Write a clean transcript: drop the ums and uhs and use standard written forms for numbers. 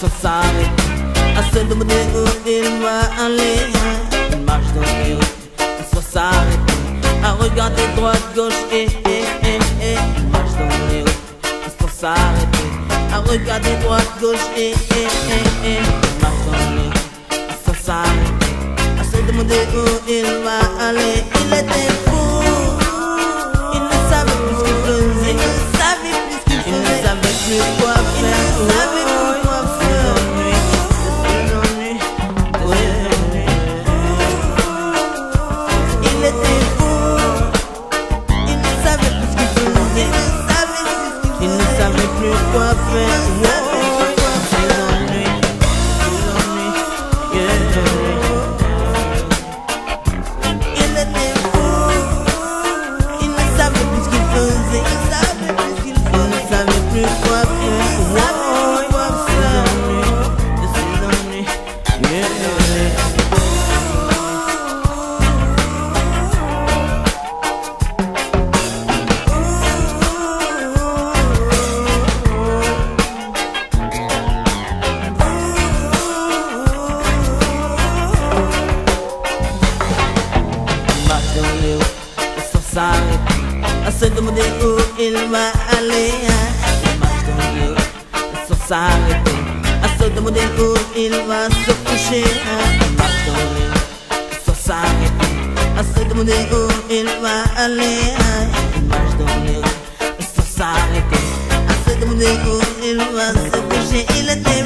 sans s'arrêter, à se demander où il va aller. Il marche dans les rues sans s'arrêter, à regarder droite, gauche, il marche dans les rues sans s'arrêter, à regarder droite, gauche, il marche dans les rues sans s'arrêter, à se demander où il va aller. Il était fou, il ne savait plus ce qu'il faisait, il ne savait plus ce qu'il faisait, il ne savait plus quoi faire, il ne savait plus quoi faire. Il était fou, il ne savait plus ce qu'il faisait, il ne savait plus quoi faire. À se demander où il va aller. Il marche dans les rues sans s'arrêter, à se demander où il va se coucher. Il marche dans les rues sans s'arrêter, à se demander où il va aller. Il marche dans les rues sans s'arrêter, à se demander où il va se coucher. Il était